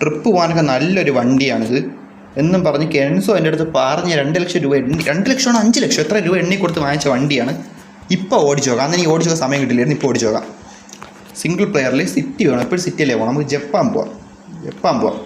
Trip പോകാനൊക്കെ നല്ലൊരു വണ്ടിയാണിത് എന്നും പറഞ്ഞ് കെൻസോ എൻ്റെ അടുത്ത് പറഞ്ഞ് 2 ലക്ഷം രൂപ 2 ലക്ഷമാണോ 5 ലക്ഷം എത്ര രൂപ എണ്ണി കൊടുത്ത് വാങ്ങിച്ച വണ്ടിയാണ്. ഇപ്പോൾ ഓടിച്ചു നോക്കാം. അന്ന് എനിക്ക് ഓടിച്ചു നോക്കാൻ സമയം കിട്ടില്ലായിരുന്നു. ഇപ്പോൾ ഓടിച്ചു നോക്കാം. സിംഗിൾ പ്ലെയറിൽ സിറ്റി വേണം. എപ്പോഴും സിറ്റിയല്ലേ പോകണം. നമുക്ക് ജപ്പാൻ പോവാം.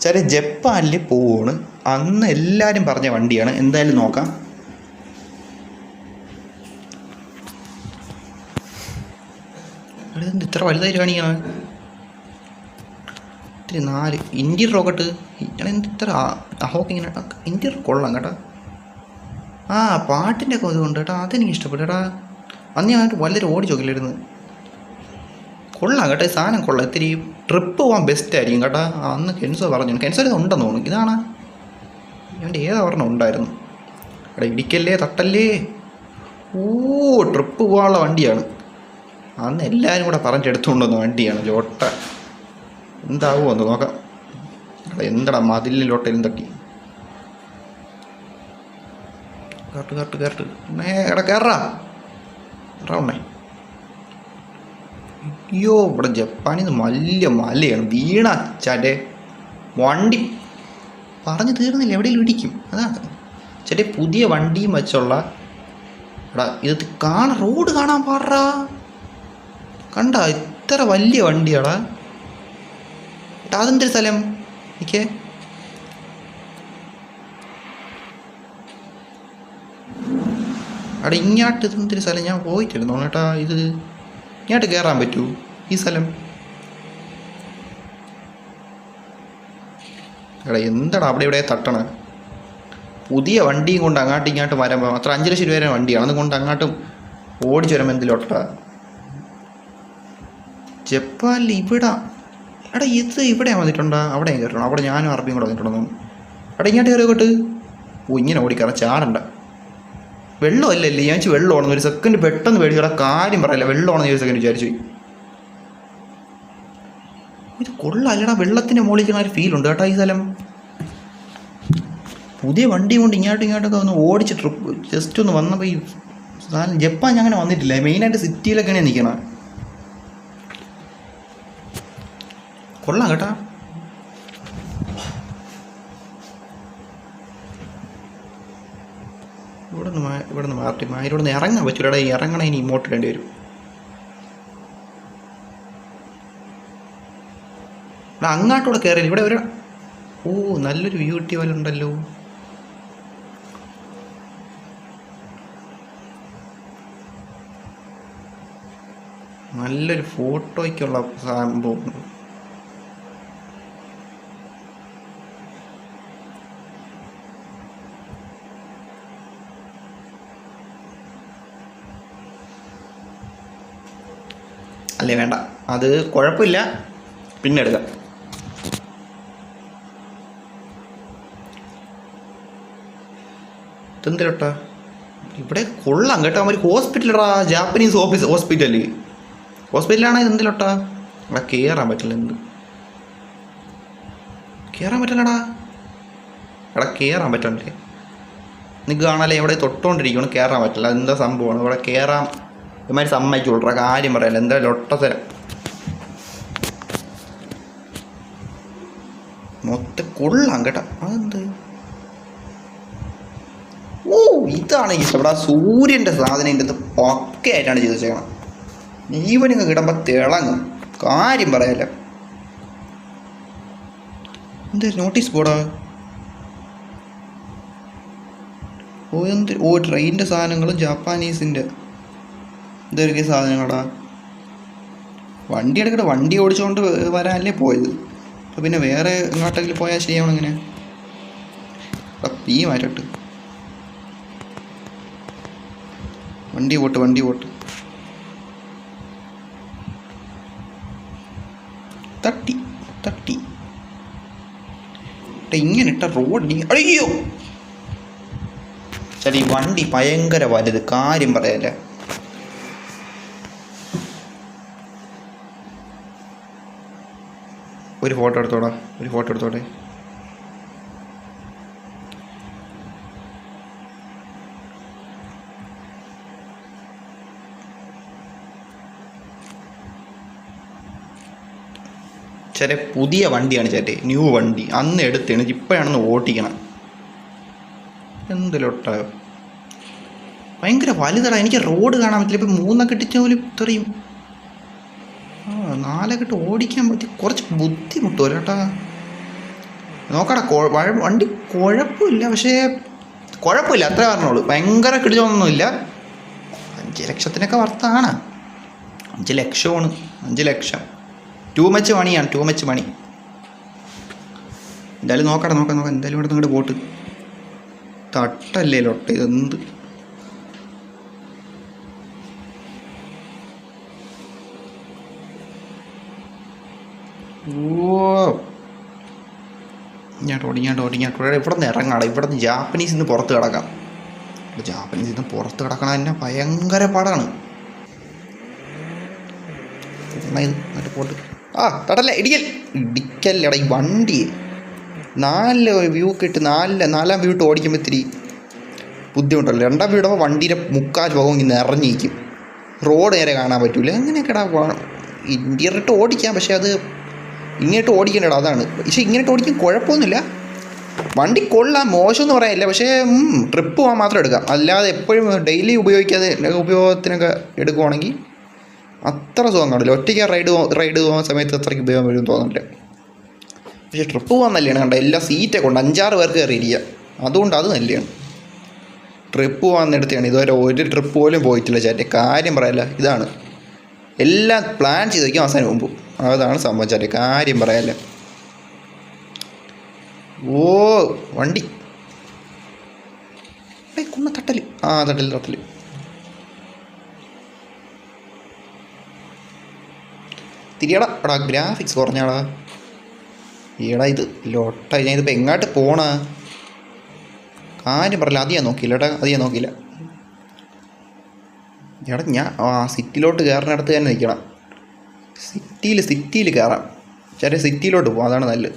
ചെറിയ ജപ്പാനിൽ പോവാണ്. അന്ന് എല്ലാവരും പറഞ്ഞ വണ്ടിയാണ്. എന്തായാലും നോക്കാം. ഇത്ര വലുതായിട്ട് കാണിക്കണം. ഇത്തിരി 4 ഇന്ത്യൻ റോക്കറ്റ് ഇത്ര ഹോക്ക് ഇങ്ങനെ ഇന്ത്യൻ കൊള്ളാം കേട്ടോ. ആ പാട്ടിൻ്റെ ഒക്കെ ഇതുകൊണ്ട് കേട്ടോ. അതെനിക്ക് ഇഷ്ടപ്പെട്ടു കേട്ടോ. അന്ന് ഞാൻ വളരെ ഓടിച്ചു നോക്കില്ലായിരുന്നു. കൊള്ളാം കേട്ടോ. സാധനം കൊള്ളാം. ഇത്തിരി ട്രിപ്പ് പോകാൻ ബെസ്റ്റ് ആയിരിക്കും കേട്ടോ. അന്ന് കെൻസോ പറഞ്ഞു. കെൻസോ ഉണ്ടെന്ന് തോന്നുന്നു. ഇതാണ് ഇവൻ്റെ ഏതാ പറഞ്ഞ ഉണ്ടായിരുന്നു. എടാ ഇടിക്കല്ലേ തട്ടല്ലേ. ട്രിപ്പ് പോകാനുള്ള വണ്ടിയാണ്. അന്ന് എല്ലാവരും കൂടെ പറഞ്ഞെടുത്തുകൊണ്ട് വന്ന വണ്ടിയാണ്. ജോട്ട എന്താവുമോ എന്ന് നോക്കാം. എന്തടാ മതിലിലോട്ടലും തട്ടി. കറക്റ്റ് എടാ കയറാ ഉണ്ണേ. അയ്യോ ഇവിടെ ജപ്പാനിൽ നിന്ന് വലിയ മലയാണ്. വീണ ചേട്ടേ വണ്ടി പറഞ്ഞു തീർന്നില്ല. എവിടെയെങ്കിലും ഇടിക്കും. അതാണ് ചേട്ടേ പുതിയ വണ്ടിയും വെച്ചുള്ള എടാ ഇത് റോഡ് കാണാൻ പാടാ. കണ്ട ഇത്ര വലിയ വണ്ടിയാടാ. അതെന്തൊരു സ്ഥലം എനിക്ക് അവിടെ ഇങ്ങോട്ട് ഇതെന്തൊരു സ്ഥലം ഞാൻ പോയിട്ടിരുന്നു കേട്ടാ. ഇത് ഇങ്ങോട്ട് കയറാൻ പറ്റൂ ഈ സ്ഥലം? എടാ എന്താടാ അവിടെ ഇവിടെ തട്ടണ. പുതിയ വണ്ടിയും കൊണ്ട് അങ്ങോട്ടും ഇങ്ങോട്ടും വരുമ്പോൾ അത്ര 5 ലക്ഷം രൂപ വണ്ടിയാണ്. അതുകൊണ്ട് അങ്ങോട്ടും ഓടിച്ചു വരുമ്പോൾ എന്തിലോട്ടാ. ജപ്പാനിൽ ഇവിടെ എടാ ഇത് ഇവിടെ വന്നിട്ടുണ്ടോ? അവിടെയും കയറ്റണം. അവിടെ ഞാനും അറബിയും കൂടെ വന്നിട്ടുണ്ടെന്ന് തോന്നുന്നു. എടാ ഇങ്ങോട്ട് കയറി കേട്ട്. ഇങ്ങനെ ഓടിക്കറ ചാടണ്ട. വെള്ളമല്ലല്ലേ ഞാൻ വെള്ളമാണെന്ന് 1 സെക്കൻഡ് പെട്ടെന്ന് പേടിച്ചോടാ. കാര്യം പറയല്ല. വെള്ളമാണെന്ന് 1 സെക്കൻഡ് വിചാരിച്ചു. ഇത് കൊള്ളാല്ലടാ. വെള്ളത്തിൻ്റെ മുകളിൽ ഒരു ഫീലുണ്ട് കേട്ടോ ഈ സ്ഥലം. പുതിയ വണ്ടി കൊണ്ട് ഇങ്ങോട്ടൊക്കെ ഒന്ന് ഓടിച്ച് ട്രിപ്പ് ജസ്റ്റ് ഒന്ന് വന്നപ്പോൾ ഈ സാധനം ജപ്പാൻ ഞാൻ അങ്ങനെ വന്നിട്ടില്ല. മെയിനായിട്ട് സിറ്റിയിലൊക്കെയാണ് നിൽക്കണം. കൊള്ളാം കേട്ടാ. ഇവിടെ നിന്ന് മാറ്റി ഇവിടെ നിന്ന് ഇറങ്ങാൻ പറ്റൂലടാ. ഇറങ്ങണ ഇനി ഇങ്ങോട്ട് ഇടേണ്ടി വരും. അങ്ങോട്ടൂടെ കയറില്ല. ഇവിടെ ഒരു നല്ലൊരു വ്യൂ കിട്ടിയ പോലെ ഉണ്ടല്ലോ. നല്ലൊരു ഫോട്ടോയ്ക്കുള്ള സംഭവം. അല്ലേ വേണ്ട, അത് കുഴപ്പമില്ല, പിന്നെ എടുക്കാം. ഇതെന്തിട്ടാ ഇവിടെ കൊള്ളാം കേട്ടോ. അവർ ഹോസ്പിറ്റലടാ. ജാപ്പനീസ് ഹോസ്പിറ്റലാണ്. ഇതെന്തിലോട്ടാ അവിടെ കയറാൻ പറ്റില്ല. കയറാൻ പറ്റില്ലടാ. ഇവിടെ കയറാൻ പറ്റണ്ടേ? നിങ്ങൾക്ക് കാണാല്ലേ എവിടെ തൊട്ടുകൊണ്ടിരിക്കണം. കയറാൻ പറ്റില്ല. അതെന്താ സംഭവമാണ് ഇവിടെ കയറാൻ ഇമാതിരി സമ്മതിച്ചോളൂ. കാര്യം പറയല്ല. എന്താ ലൊട്ടത്തരം മൊത്തം കൊള്ളാം കേട്ടോ. അതെന്ത് ഇതാണ് ഇവിടെ സൂര്യൻ്റെ സാധനം. ഇതിൻ്റെ അത് പക്കയായിട്ടാണ് ചെയ്ത് വെച്ചേക്കണം. ഈവനിങ് കിടുമ്പോൾ തിളങ്ങും. കാര്യം പറയല്ല. എന്താ നോട്ടീസ് ബോർഡാ? ട്രെയിനിൻ്റെ സാധനങ്ങളും ജാപ്പാനീസിൻ്റെ ഇതൊക്കെ സാധനങ്ങളാ. വണ്ടി എടുക്കട്ടെ. വണ്ടി ഓടിച്ചുകൊണ്ട് വരാനല്ലേ പോയത്. അപ്പോൾ പിന്നെ വേറെ എങ്ങോട്ടെങ്കിലും പോയാൽ ശരിയാവണം. ഇങ്ങനെ ഈ മാറ്റട്ട് വണ്ടി പോട്ട് തട്ടി ഇങ്ങനെ ഇട്ട റോഡ്. അയ്യോ ശരി. വണ്ടി ഭയങ്കര വലുത്. കാര്യം പറയല്ലേ. ഒരു ഫോട്ടോ എടുത്തോടെ. ചേട്ടേ പുതിയ വണ്ടിയാണ് ചേട്ടേ, ന്യൂ വണ്ടി. അന്ന് എടുത്താണ്, ഇപ്പോഴാണെന്ന് ഓട്ടിക്കണം. എന്തിലോട്ട ഭയങ്കര വലുതടാ, എനിക്ക് റോഡ് കാണാൻ പറ്റില്ല. ഇപ്പം 3 ഇട്ടിച്ച പോലും ഇത്രയും 4 ഓടിക്കാൻ പറ്റി കുറച്ച് ബുദ്ധിമുട്ടുമല്ലോ ചേട്ടാ. നോക്കടാ, വണ്ടി കുഴപ്പമില്ല, പക്ഷേ കുഴപ്പമില്ല അത്ര പറഞ്ഞോളൂ. ഭയങ്കര കിടിച്ചൊന്നുമില്ല. 5 ലക്ഷത്തിനൊക്കെ വർത്താണ്. 5 ലക്ഷമാണ്, 5 ലക്ഷം ടൂ മച്ച് മണിയാണ്, ടൂ മച്ച് മണി. എന്തായാലും നോക്കാം. എന്തായാലും ഇവിടെ നിങ്ങളുടെ പോട്ട് തട്ടല്ലേ ലൊട്ട, ഇതെന്ത് ഇങ്ങോട്ട് ഇവിടെ നിന്ന് ഇറങ്ങാടാ. ഇവിടെ നിന്ന് ജാപ്പനീസിൽ നിന്ന് പുറത്ത് കിടക്കാം. ജാപ്പനീസിൽ നിന്ന് പുറത്ത് കിടക്കണം തന്നെ ഭയങ്കര പാടാണ്. പോട്ട് തടല്ല, ഇടിക്കല്ലടാ ഈ വണ്ടി. 4 വ്യൂ ഇട്ട് 4 വ്യൂ ഇട്ട് ഓടിക്കുമ്പോൾ ഇത്തിരി ബുദ്ധിമുട്ടല്ലോ. 2 വ്യൂ ഇടുമ്പോൾ വണ്ടിയുടെ 3/4 ഭാഗം ഇങ്ങനെ നിറഞ്ഞിരിക്കും, റോഡ് നേരെ കാണാൻ പറ്റൂല. അങ്ങനെയൊക്കെടാ ഇന്ത്യറിട്ട് ഓടിക്കാം, പക്ഷെ അത് ഇങ്ങോട്ട് ഓടിക്കണ്ടടാ, അതാണ്. പക്ഷെ ഇങ്ങോട്ട് ഓടിക്കാൻ കുഴപ്പമൊന്നുമില്ല, വണ്ടി കൊള്ളാം, മോശമെന്ന് പറയാനില്ല. പക്ഷേ ട്രിപ്പ് പോകാൻ മാത്രം എടുക്കാം, അല്ലാതെ എപ്പോഴും ഡെയിലി ഉപയോഗത്തിനൊക്കെ എടുക്കുവാണെങ്കിൽ അത്ര സുഖം കാണില്ല. ഒറ്റയ്ക്ക് റൈഡ് പോകുന്ന സമയത്ത് അത്രയ്ക്ക് ഉപയോഗം വരുമെന്ന് തോന്നുന്നില്ല. പക്ഷേ ട്രിപ്പ് പോകാൻ നല്ലതാണ്. കണ്ട എല്ലാ സീറ്റൊക്കെ ഉണ്ട്, 5-6 പേർക്ക് കയറിയിരിക്കുക, അതുകൊണ്ട് അത് നല്ലതാണ്. ട്രിപ്പ് പോകാൻ എടുത്താണ്. ഇതുവരെ ഒരു ട്രിപ്പ് പോലും പോയിട്ടില്ല ചേട്ടൻ, കാര്യം പറയല്ല. ഇതാണ് എല്ലാം പ്ലാൻ ചെയ്ത് വയ്ക്കും അവസാനം മുമ്പ്, അതാണ് സംഭവം ചേട്ടൻ, കാര്യം പറയല്ല. വണ്ടി കുണ്ണ തട്ടല്, തട്ടല് തിരിയടാ. എടാ ഗ്രാഫിക്സ് കുറഞ്ഞാടാ. ഈടാ ഇത് ലോട്ട, ഞാനിതിപ്പോൾ എങ്ങോട്ട് പോണ കാര്യം പറയില്ല. അത് ഞാൻ നോക്കിയില്ല. എടാ ഞാൻ സിറ്റിയിലോട്ട് കയറുന്നിടത്ത് തന്നെ നിൽക്കണം. സിറ്റിയിൽ കയറാം ചേട്ടാ, സിറ്റിയിലോട്ട് പോകാം, അതാണ് നല്ലത്.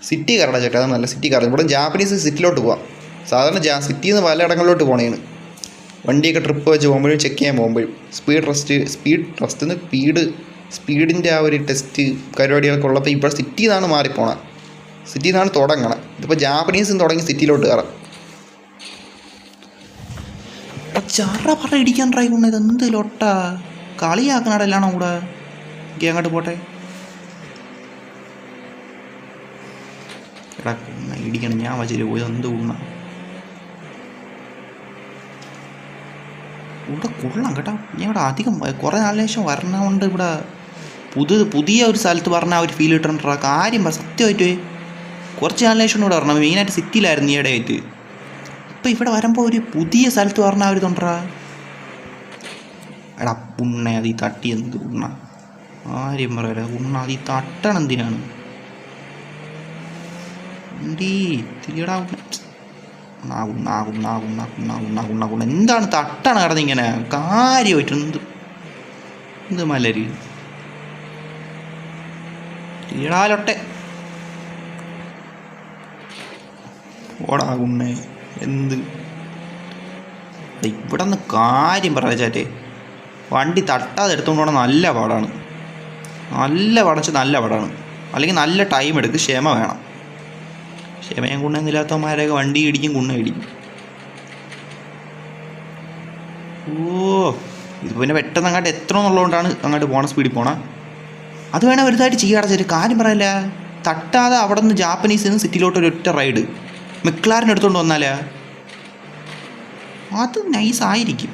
സിറ്റി കയറടാ ചേട്ടാ, അതാണ് നല്ല. സിറ്റി കയറാം. ഇവിടെ ജാപ്പനീസ് സിറ്റിയിലോട്ട് പോവാം. സാധാരണ സിറ്റിയിൽ നിന്ന് പലയിടങ്ങളിലോട്ട് പോകണേണ്. വണ്ടിയൊക്കെ ട്രിപ്പ് വെച്ച് പോകുമ്പോഴും ചെക്ക് ചെയ്യാൻ പോകുമ്പോഴും സ്പീഡിൻ്റെ ആ ഒരു ടെസ്റ്റ് പരിപാടികളൊക്കെ ഉള്ളപ്പോൾ ഇപ്പോൾ സിറ്റിയിൽ നിന്നാണ് മാറിപ്പോണം, സിറ്റിയിൽ നിന്നാണ് തുടങ്ങണം. ഇതിപ്പോൾ ജാപ്പനീസിൽ തുടങ്ങി സിറ്റിയിലോട്ട് കയറാം. ചറ പറ ഇടിക്കാൻ ട്രൈ കൊണ്ടത്, ഇതെന്ത് ലൊട്ട കളിയാക്കണടല്ലാണോ കൂടെ. എനിക്ക് അങ്ങോട്ട് പോട്ടെ. എടാ ഇടിക്കണം, ഞാൻ വച്ചിട്ട് പോയി എന്ത് ഉണ്ണ ഇവിടെ കൊള്ളാം കേട്ടോ. ഞാൻ ഇവിടെ അധികം കുറേ നാളിന് ശേഷം വരണമുണ്ട്. ഇവിടെ പുതിയ ഒരു സ്ഥലത്ത് പറഞ്ഞാൽ ആ ഒരു ഫീൽ കിട്ടണ്ടാ. കാര്യം സത്യമായിട്ട് കുറച്ച് നാളിന് ശേഷം ഇവിടെ വരണം. മെയിനായിട്ട് സിറ്റിയിലായിരുന്നു ഈയിടെ ആയിട്ട്. ഇപ്പം ഇവിടെ വരുമ്പോൾ ഒരു പുതിയ സ്ഥലത്ത് പറഞ്ഞാൽ അവർ തൊണ്ടാ. എടാ ഉണ്ണ അത് ഈ തട്ടി എന്ത് ഉണ്ണ, ആര്യം പറയാ ഉണ്ണ അത് ഈ തട്ടണം എന്തിനാണ് തിരിയടാ. എന്താണ് തട്ടാണ് കിടന്നിങ്ങനെ കാര്യമായിട്ട് എന്ത് മലര് തിരിയടാലൊട്ടെ ഓടാകുണ്ണേ. എന്ത് ഇവിടെ നിന്ന് കാര്യം പറയാ ചേട്ടേ, വണ്ടി തട്ടാതെ എടുത്തുകൊണ്ട് പോകണം നല്ല പാടാണ്. നല്ല പാടാണ്. അല്ലെങ്കിൽ നല്ല ടൈം എടുത്ത് ക്ഷമ വേണം. ക്ഷമയും ഗുണമെന്നില്ലാത്തവന്മാരൊക്കെ വണ്ടി ഇടിക്കും, ഗുണം ഇടിക്കും. ഇത് പിന്നെ പെട്ടെന്ന് അങ്ങോട്ട് എത്രയെന്നുള്ളതുകൊണ്ടാണ് അങ്ങോട്ട് പോകണം, സ്പീഡിൽ പോകണം. അത് വേണേൽ വലുതായിട്ട് ചെയ്യാതെ ചേട്ടൻ, കാര്യം പറയല്ല. തട്ടാതെ അവിടെ നിന്ന് ജാപ്പനീസിൽ നിന്ന് സിറ്റിയിലോട്ട് ഒരൊറ്റ റൈഡ് മെക്ലാരൻ എടുത്തുകൊണ്ട് വന്നാലേ അത് നൈസായിരിക്കും.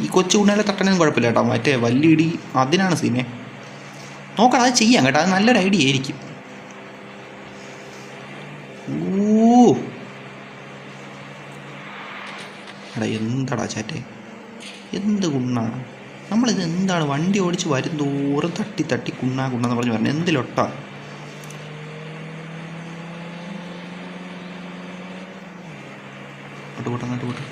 ഈ കൊച്ചു കുണ്ണയിലെ തട്ടനൊന്നും കുഴപ്പമില്ല കേട്ടോ, മറ്റേ വലിയ ഇടി അതിനാണ് സീനെ. നോക്കണം, അത് ചെയ്യാം കേട്ടോ, അത് നല്ലൊരു ഐഡിയ ആയിരിക്കും. എടാ എന്താടാ ചാറ്റേ, എന്ത് കുണ്ണാണ് നമ്മളിത്. എന്താണ് വണ്ടി ഓടിച്ച് വരും തോറും തട്ടി കുണ്ണെന്ന് പറഞ്ഞ് പറഞ്ഞു. എന്തിലൊട്ടാ അങ്ങോട്ട് പോട്ടെ.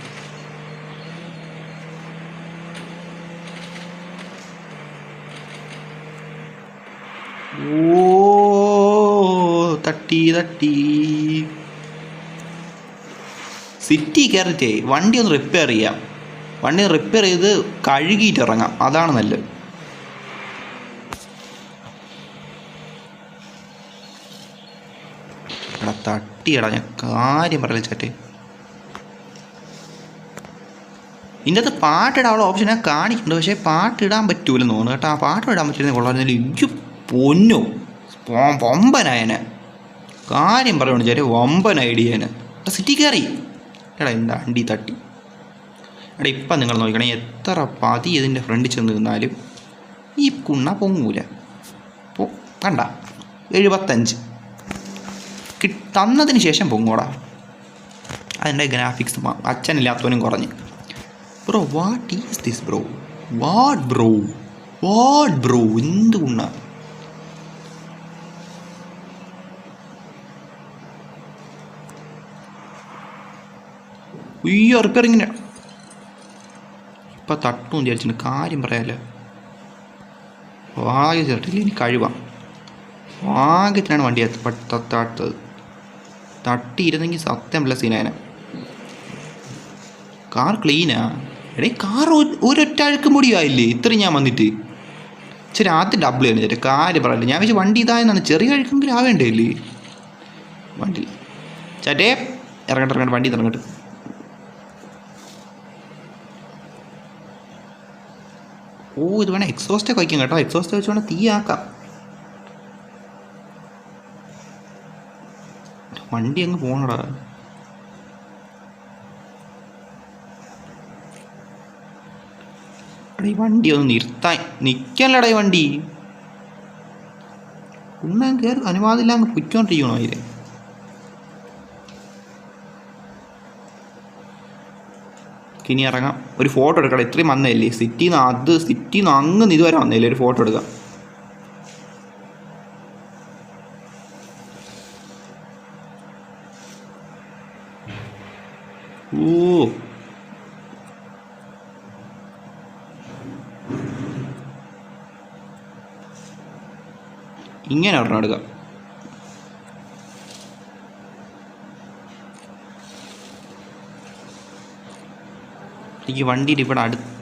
തട്ടി സിറ്റി കയറിയിട്ടേ വണ്ടി ഒന്ന് റിപ്പയർ ചെയ്യാം. വണ്ടി റിപ്പയർ ചെയ്ത് കഴുകിയിട്ട് ഇറങ്ങാം, അതാണ് നല്ലത്. എടാ തട്ടിയടാ, ഞാൻ കാര്യം പറയില്ല ചാറ്റേ. ഇതിൻ്റെ അകത്ത് പാട്ടിടാനുള്ള ഓപ്ഷൻ ഞാൻ കാണിക്കുന്നുണ്ട്, പക്ഷേ പാട്ടിടാൻ പറ്റൂലെന്ന് തോന്നുന്നു കേട്ടോ. ആ പാട്ട് ഇടാൻ പറ്റുന്ന കൊള്ളാമായിരുന്നില്ല. എനിക്ക് പൊന്നു വമ്പനായനെ, കാര്യം പറയുകയാണ് ചേട്ടാ, വമ്പൻ ഐഡിയന്. എടാ സിറ്റി കയറി, എടാ എന്താ അണ്ടി തട്ടി. എടാ ഇപ്പം നിങ്ങൾ നോക്കണേ, എത്ര പതി ഇതിൻ്റെ ഫ്രണ്ടിൽ ചെന്ന് നിന്നാലും ഈ കുണ്ണ പൊങ്ങൂല. കണ്ട 75 തന്നതിന് ശേഷം പൊങ്ങോടാ. അതിൻ്റെ ഗ്രാഫിക്സ് അച്ഛനില്ലാത്തവനും കുറഞ്ഞ്. Bro what is this bro, what bro എന്ത് കുണ്ണ. അയ്യോ റിപ്പയറിങ്ങിന് ഇപ്പം തട്ടും വിചാരിച്ചിട്ട് കാര്യം പറയാമല്ലോ. ആകെ ചേർട്ടില്ല, ഇനി കഴിവാം. ആകെത്തിനാണ് വണ്ടി തട്ടത്. തട്ടിയിരുന്നെങ്കിൽ സത്യം പ്ലസ് സീനായന. കാർ ക്ലീനാ. എടേ കാർ ഒരൊറ്റ അഴുക്കും പൊടിയായില്ലേ ഇത്രയും ഞാൻ വന്നിട്ട്. ശരി ആദ്യം ഡബിൾ ചെയ്യണം ചേട്ടാ, കാര്യം പറയല്ലേ. ഞാൻ വെച്ചാൽ വണ്ടി ഇതായെന്നാണ്, ചെറിയ അഴുക്കെങ്കിലും ആവേണ്ടേ അല്ലേ വണ്ടി. ചേട്ടേ ഇറങ്ങട്ടെ വണ്ടി ഇറങ്ങട്ടെ. ഓ ഇത് വേണം എക്സോസ്റ്റൊക്കെ വയ്ക്കാം കേട്ടോ, എക്സോസ്റ്റ് വെച്ച് വേണം തീയാക്കാം. വണ്ടി അങ്ങ് പോണടാ. ഈ വണ്ടി ഒന്ന് നിർത്താൻ നിൽക്കാനല്ലടാ ഈ വണ്ടി. ഉണ്ണാൻ കയറി അനുവാദമില്ല അങ്ങ് പൊയ്ക്കൊണ്ടിരിക്കണോ അതിൽ. ഇനി ഇറങ്ങാം, ഒരു ഫോട്ടോ എടുക്കണം. ഇത്രയും വന്നതല്ലേ സിറ്റിന്ന് അങ്ങ് ഇതുവരെ വന്നതല്ലേ, ഒരു ഫോട്ടോ എടുക്കാം. ഓ ഇങ്ങനെ ഒരെണ്ണം എടുക്കാം. ഈ വണ്ടിയിൽ ഇവിടെ അടുത്ത്